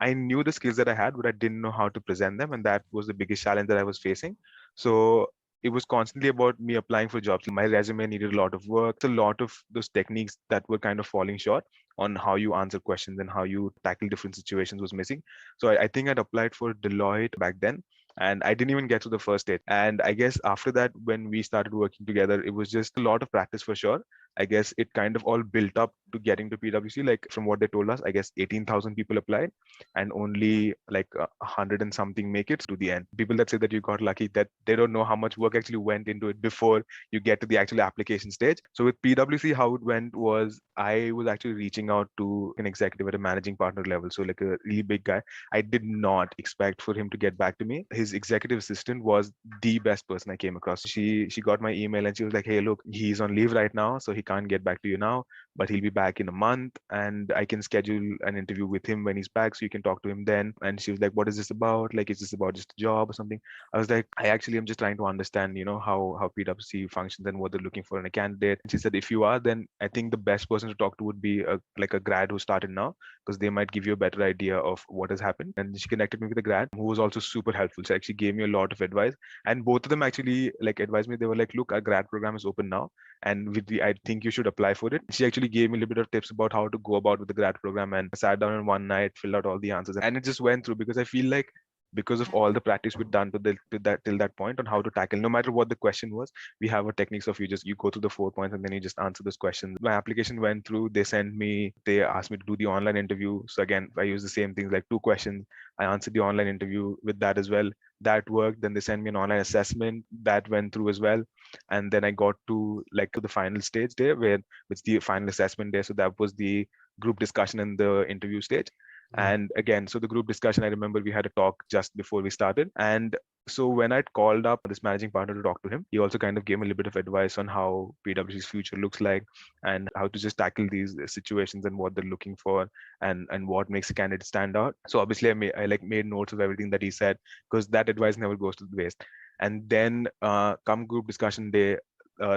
I knew the skills that I had, but I didn't know how to present them, and that was the biggest challenge that I was facing. So it was constantly about me applying for jobs. My resume needed a lot of work. A lot of those techniques that were kind of falling short on how you answer questions and how you tackle different situations was missing. So I think I'd applied for Deloitte back then, and I didn't even get to the first stage. And I guess after that, when we started working together, it was just a lot of practice for sure. I guess it kind of all built up to getting to PwC. Like from what they told us, I guess 18,000 people applied and only like 100 and something make it to the end. People that say that you got lucky, that they don't know how much work actually went into it before you get to the actual application stage. So with PwC, how it went was I was actually reaching out to an executive at a managing partner level. So like a really big guy. I did not expect for him to get back to me. His executive assistant was the best person I came across. She got my email and she was like, "Hey, look, he's on leave right now, so he can't get back to you now, but he'll be back in a month and I can schedule an interview with him when he's back so you can talk to him then." And she was like, "What is this about? Like, is this about just a job or something?" I was like, "I actually am just trying to understand, how PwC functions and what they're looking for in a candidate." And she said, "If you are, then I think the best person to talk to would be a grad who started now, because they might give you a better idea of what has happened." And she connected me with a grad who was also super helpful. She actually gave me a lot of advice. And both of them actually like advised me. They were like, "Look, our grad program is open now, and I think you should apply for it." She actually gave me a little bit of tips about how to go about with the grad program, and I sat down in one night, filled out all the answers, and it just went through because I feel like because of all the practice we've done to that till that point on how to tackle no matter what the question was, we have a techniques of you go through the 4 points and then you just answer those questions. My application went through. They asked me to do the online interview. So again, I used the same things, like 2 questions. I answered the online interview with that as well. That worked. Then they sent me an online assessment that went through as well. And then I got to the final stage there, where it's the final assessment day. So that was the group discussion and the interview stage. Mm. And again, so the group discussion, I remember we had a talk just before we started. And so when I'd called up this managing partner to talk to him, he also kind of gave me a little bit of advice on how PwC's future looks like and how to just tackle these situations and what they're looking for, and what makes a candidate stand out. So obviously I made notes of everything that he said, because that advice never goes to waste. And then come group discussion day,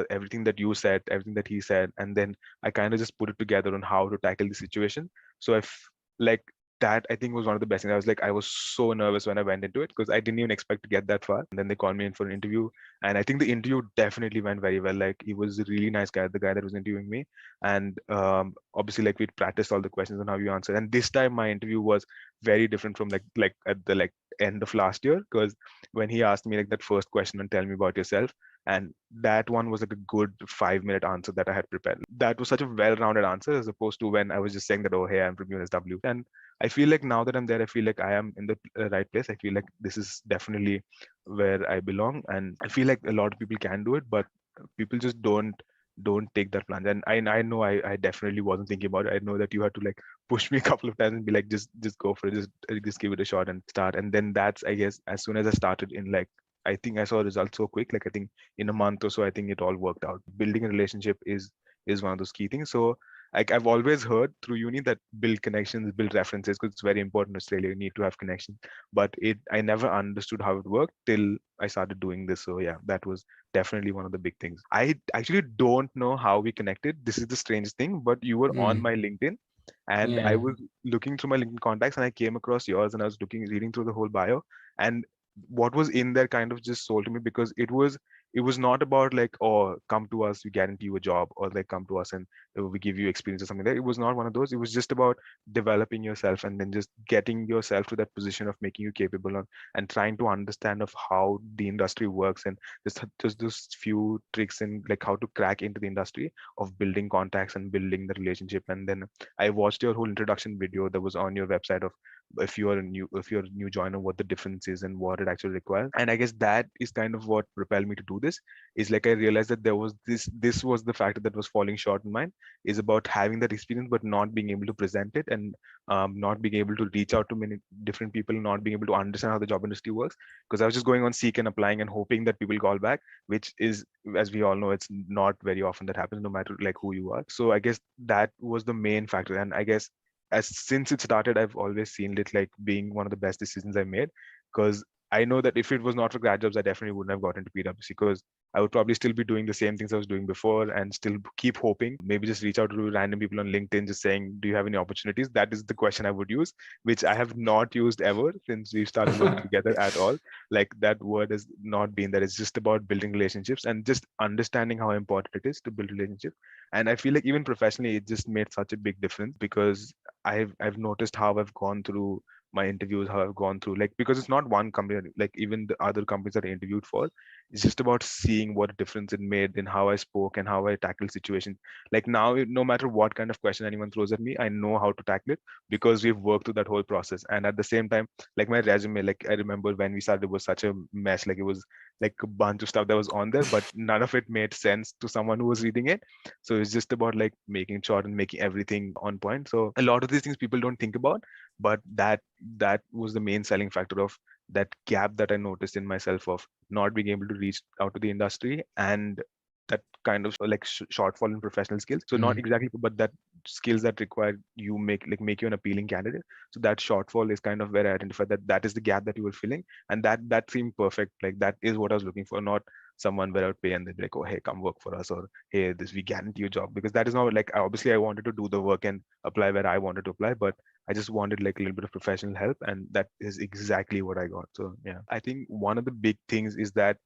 everything that you said, everything that he said, and then I kind of just put it together on how to tackle the situation. So if like that, I think was one of the best things. I was so nervous when I went into it because I didn't even expect to get that far. And then they called me in for an interview, and I think the interview definitely went very well. Like he was a really nice guy, the guy that was interviewing me, and obviously like we'd practiced all the questions on how you answer. And this time my interview was very different from like at the end of last year, because when he asked me like that first question and tell me about yourself, and that one was like a good 5 minute answer that I had prepared. That was such a well-rounded answer as opposed to when I was just saying that, "Oh, hey, I'm from UNSW." And I feel like now that I'm there, I feel like I am in the right place. I feel like this is definitely where I belong, and I feel like a lot of people can do it, but people just don't take that plunge. And I know I definitely wasn't thinking about it. I know that you had to like push me a couple of times and be like, just go for it, just give it a shot and start. And then that's, I guess, as soon as I started in like, I think I saw results so quick. Like I think in a month or so, I think it all worked out. Building a relationship is one of those key things. So like I've always heard through uni that build connections, build references, because it's very important in Australia. You need to have connections. But I never understood how it worked till I started doing this. So yeah, that was definitely one of the big things. I actually don't know how we connected. This is the strange thing, but you were on Mm. my LinkedIn, and I Yeah. was looking through my LinkedIn contacts and I came across yours, and I was reading through the whole bio, and what was in there kind of just sold to me, because it was not about like, "Oh, come to us, we guarantee you a job," or like, "Come to us and we give you experience," or something like that. It was not one of those. It was just about developing yourself and then just getting yourself to that position of making you capable of, and trying to understand of how the industry works, and just those few tricks and like how to crack into the industry of building contacts and building the relationship. And then I watched your whole introduction video that was on your website of, if you're a new joiner, what the difference is and what it actually requires. And I guess that is kind of what propelled me to do this. Is like I realized that there was this was the factor that was falling short in mine, is about having that experience but not being able to present it, and not being able to reach out to many different people, not being able to understand how the job industry works, because I was just going on Seek and applying and hoping that people call back, which is, as we all know, it's not very often that happens, no matter like who you are. So I guess that was the main factor. And I guess as since it started, I've always seen it like being one of the best decisions I made, because I know that if it was not for grad jobs, I definitely wouldn't have gotten to PwC, because I would probably still be doing the same things I was doing before and still keep hoping. Maybe just reach out to random people on LinkedIn, just saying, do you have any opportunities? That is the question I would use, which I have not used ever since we started working together at all. Like that word has not been that. It's just about building relationships and just understanding how important it is to build relationships. And I feel like even professionally, it just made such a big difference because I've noticed how I've gone through my interviews, how I've gone through, like, because it's not one company, like even the other companies that I interviewed for, it's just about seeing what a difference it made in how I spoke and how I tackled situations. Like now, no matter what kind of question anyone throws at me, I know how to tackle it because we've worked through that whole process. And at the same time, like my resume, like I remember when we started, it was such a mess. Like it was like a bunch of stuff that was on there, but none of it made sense to someone who was reading it. So it's just about like making sure and making everything on point. So a lot of these things people don't think about, but that was the main selling factor of that gap that I noticed in myself of not being able to reach out to the industry, and that kind of like shortfall in professional skills. So not Mm. exactly, but that skills that require you make you an appealing candidate. So that shortfall is kind of where I identified that that is the gap that you were filling, and that seemed perfect. Like that is what I was looking for, not someone without pay and they'd be like, oh hey, come work for us, or hey, this we guarantee you a job, because that is not like, obviously I wanted to do the work and apply where I wanted to apply, but I just wanted like a little bit of professional help, and that is exactly what I got. So yeah, I think one of the big things is that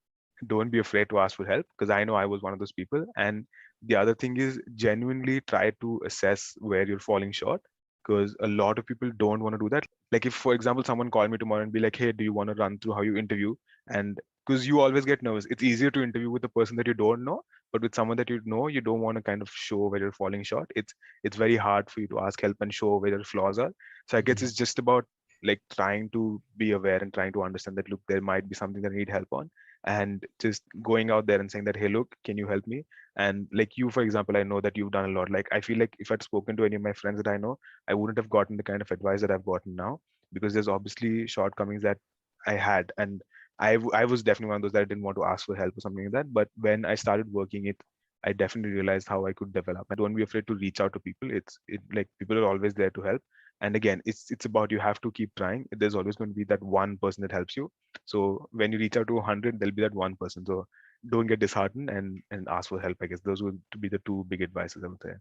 don't be afraid to ask for help, because I know I was one of those people. And the other thing is genuinely try to assess where you're falling short, because a lot of people don't want to do that. Like if, for example, someone called me tomorrow and be like, hey, do you want to run through how you interview? And because you always get nervous, it's easier to interview with a person that you don't know, but with someone that you know, you don't want to kind of show where you're falling short. It's very hard for you to ask help and show where your flaws are. So I guess Mm. it's just about like trying to be aware and trying to understand that, look, there might be something that I need help on, and just going out there and saying that, hey, look, can you help me? And like you, for example, I know that you've done a lot. Like I feel like if I'd spoken to any of my friends that I know, I wouldn't have gotten the kind of advice that I've gotten now, because there's obviously shortcomings that I had. And I was definitely one of those that I didn't want to ask for help or something like that. But when I started working it, I definitely realized how I could develop. And don't be afraid to reach out to people. Like people are always there to help. And again, it's about, you have to keep trying. There's always going to be that one person that helps you. So when you reach out to 100, there'll be that one person. So don't get disheartened and ask for help. I guess those would be the two big advices I would say.